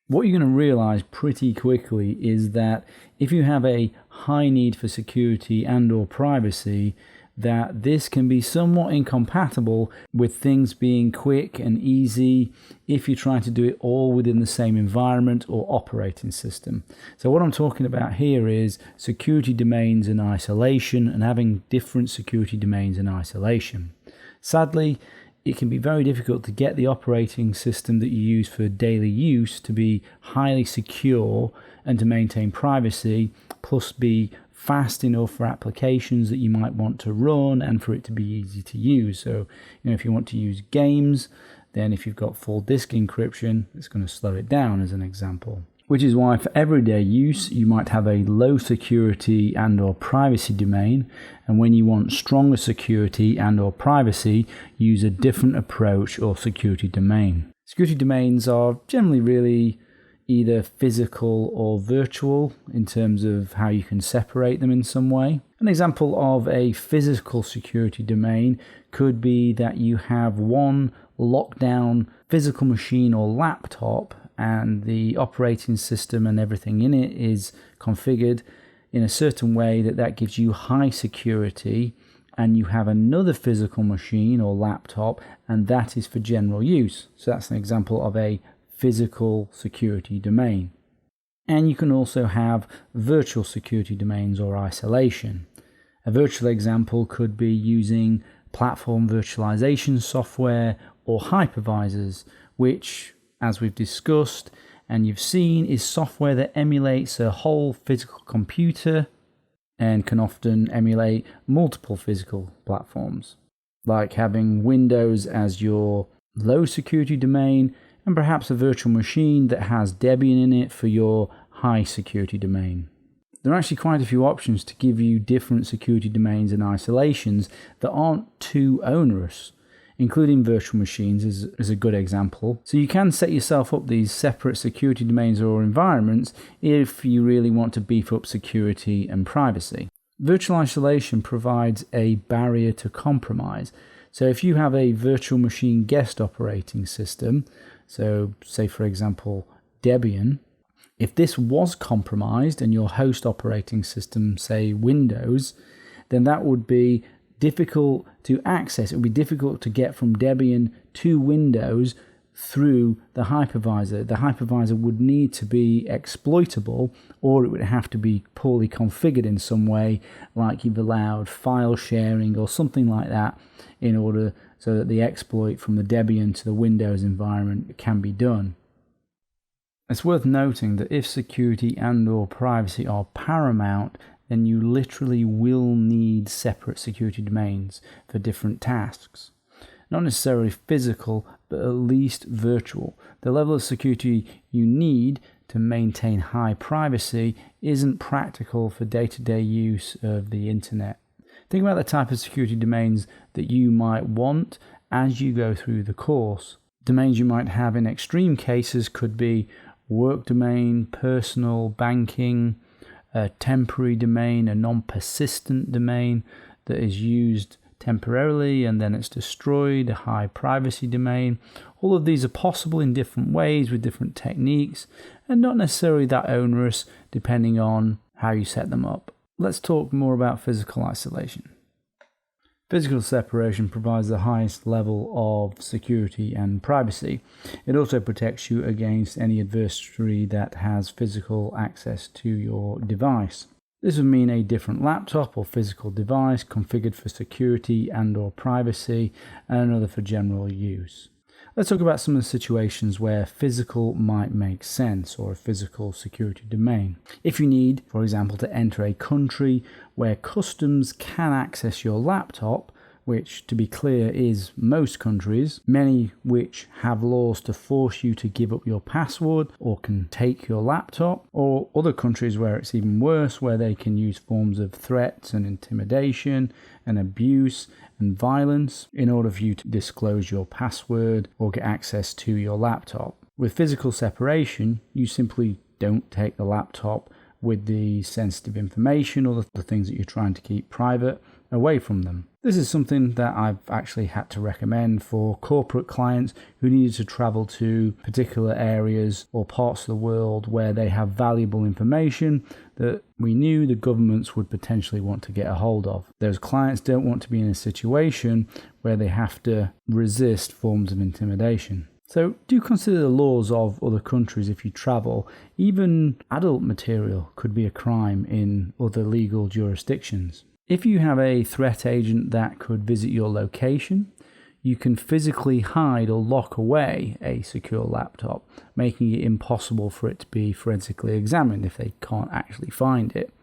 What you're going to realize pretty quickly is that if you have a high need for security and or privacy, that this can be somewhat incompatible with things being quick and easy if you try to do it all within the same environment or operating system. So what I'm talking about here is security domains in isolation and having different security domains in isolation. Sadly, it can be very difficult to get the operating system that you use for daily use to be highly secure and to maintain privacy, plus be fast enough for applications that you might want to run and for it to be easy to use. So, if you want to use games, then if you've got full disk encryption, it's going to slow it down as an example. Which is why for everyday use, you might have a low security and or privacy domain. And when you want stronger security and or privacy, use a different approach or security domain. Security domains are generally really either physical or virtual in terms of how you can separate them in some way. An example of a physical security domain could be that you have one lockdown physical machine or laptop and the operating system and everything in it is configured in a certain way that gives you high security, and you have another physical machine or laptop and that is for general use. So that's an example of a physical security domain. And you can also have virtual security domains or isolation. A virtual example could be using platform virtualization software or hypervisors, which, as we've discussed and you've seen, is software that emulates a whole physical computer and can often emulate multiple physical platforms, like having Windows as your low security domain and perhaps a virtual machine that has Debian in it for your high security domain. There are actually quite a few options to give you different security domains and isolations that aren't too onerous, including virtual machines is a good example. So you can set yourself up these separate security domains or environments if you really want to beef up security and privacy. Virtual isolation provides a barrier to compromise. So if you have a virtual machine guest operating system, so say for example Debian, if this was compromised and your host operating system, say Windows, then that would be difficult to access. It would be difficult to get from Debian to Windows through the hypervisor. The hypervisor would need to be exploitable, or it would have to be poorly configured in some way, like you've allowed file sharing or something like that, in order so that the exploit from the Debian to the Windows environment can be done. It's worth noting that if security and or privacy are paramount, then you literally will need separate security domains for different tasks. Not necessarily physical, but at least virtual. The level of security you need to maintain high privacy isn't practical for day-to-day use of the internet. Think about the type of security domains that you might want as you go through the course. Domains you might have in extreme cases could be work domain, personal, banking, a temporary domain, a non-persistent domain that is used temporarily and then it's destroyed, a high privacy domain. All of these are possible in different ways with different techniques and not necessarily that onerous depending on how you set them up. Let's talk more about physical isolation. Physical separation provides the highest level of security and privacy. It also protects you against any adversary that has physical access to your device. This would mean a different laptop or physical device configured for security and or privacy, and another for general use. Let's talk about some of the situations where physical might make sense, or a physical security domain. If you need, for example, to enter a country where customs can access your laptop, which, to be clear, is most countries, many which have laws to force you to give up your password or can take your laptop, or other countries where it's even worse, where they can use forms of threats and intimidation and abuse and violence in order for you to disclose your password or get access to your laptop. With physical separation, you simply don't take the laptop with the sensitive information or the things that you're trying to keep private, away from them. This is something that I've actually had to recommend for corporate clients who needed to travel to particular areas or parts of the world where they have valuable information that we knew the governments would potentially want to get a hold of. Those clients don't want to be in a situation where they have to resist forms of intimidation. So do consider the laws of other countries if you travel. Even adult material could be a crime in other legal jurisdictions. If you have a threat agent that could visit your location, you can physically hide or lock away a secure laptop, making it impossible for it to be forensically examined if they can't actually find it,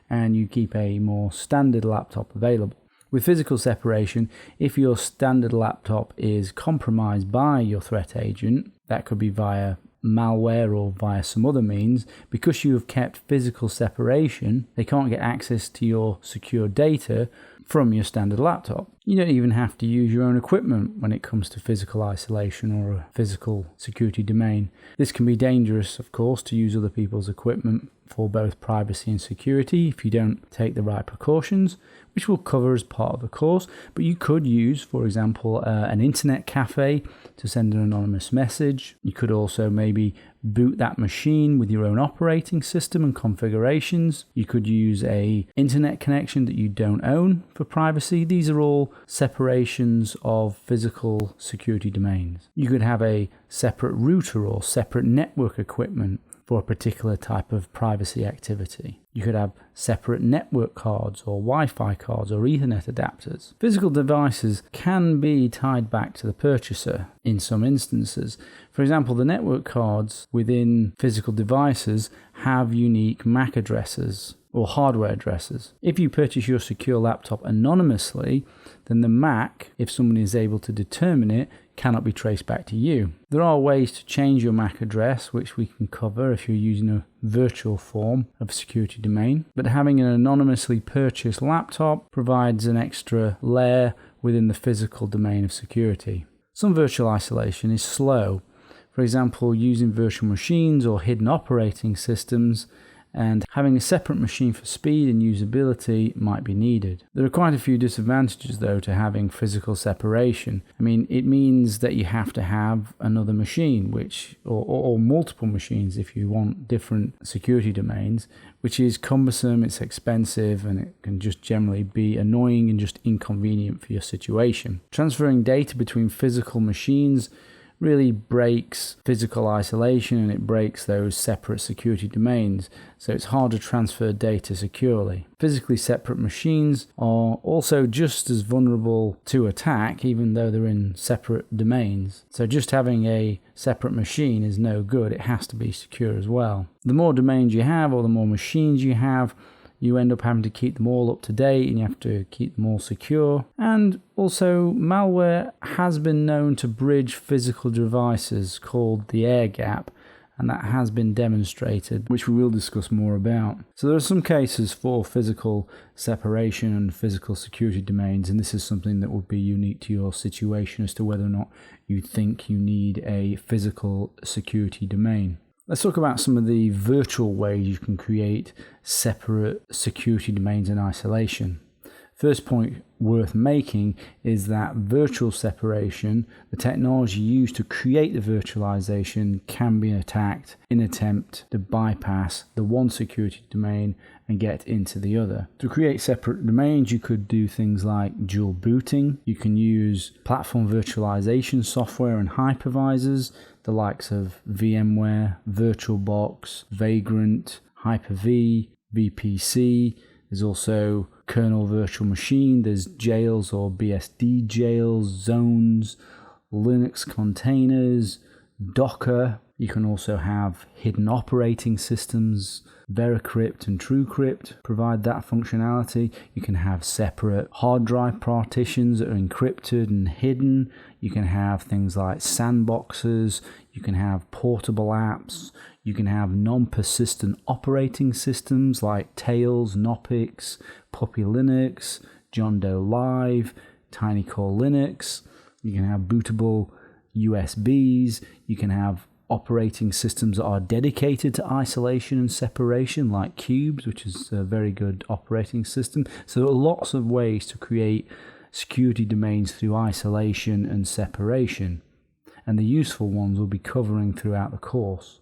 and you keep a more standard laptop available. With physical separation, if your standard laptop is compromised by your threat agent, that could be via malware or via some other means, because you have kept physical separation, they can't get access to your secure data from your standard laptop. You don't even have to use your own equipment when it comes to physical isolation or a physical security domain. This can be dangerous, of course, to use other people's equipment for both privacy and security if you don't take the right precautions, which we'll cover as part of the course. But you could use, for example, an internet cafe to send an anonymous message. You could also maybe boot that machine with your own operating system and configurations. You could use a internet connection that you don't own for privacy. These are all separations of physical security domains. You could have a separate router or separate network equipment for a particular type of privacy activity. You could have separate network cards or Wi-Fi cards or Ethernet adapters. Physical devices can be tied back to the purchaser in some instances. For example, the network cards within physical devices have unique MAC addresses or hardware addresses. If you purchase your secure laptop anonymously, then the MAC, if someone is able to determine it, cannot be traced back to you. There are ways to change your MAC address, which we can cover if you're using a virtual form of security domain, but having an anonymously purchased laptop provides an extra layer within the physical domain of security. Some virtual isolation is slow. For example, using virtual machines or hidden operating systems, and having a separate machine for speed and usability might be needed. There are quite a few disadvantages though to having physical separation. It means that you have to have another machine, or multiple machines if you want different security domains, which is cumbersome, it's expensive, and it can just generally be annoying and just inconvenient for your situation. Transferring data between physical machines really breaks physical isolation, and it breaks those separate security domains, so it's hard to transfer data securely. Physically separate machines are also just as vulnerable to attack, even though they're in separate domains. So just having a separate machine is no good, it has to be secure as well. The more domains you have, or the more machines you have, you end up having to keep them all up to date, and you have to keep them all secure. And also, malware has been known to bridge physical devices called the air gap, and that has been demonstrated, which we will discuss more about. So there are some cases for physical separation and physical security domains, and this is something that would be unique to your situation as to whether or not you think you need a physical security domain. Let's talk about some of the virtual ways you can create separate security domains in isolation. First point worth making is that virtual separation, the technology used to create the virtualization, can be attacked in an attempt to bypass the one security domain and get into the other. To create separate domains, you could do things like dual booting. You can use platform virtualization software and hypervisors, the likes of VMware, VirtualBox, Vagrant, Hyper-V, VPC. There's also kernel virtual machine, there's jails or BSD jails, zones, Linux containers, Docker. You can also have hidden operating systems. Veracrypt and TrueCrypt provide that functionality. You can have separate hard drive partitions that are encrypted and hidden. You can have things like sandboxes. You can have portable apps. You can have non-persistent operating systems like Tails, Knoppix, Puppy Linux, John Doe Live, Tiny Core Linux. You can have bootable USBs. You can have operating systems that are dedicated to isolation and separation, like Cubes, which is a very good operating system. So there are lots of ways to create security domains through isolation and separation, and the useful ones we'll be covering throughout the course.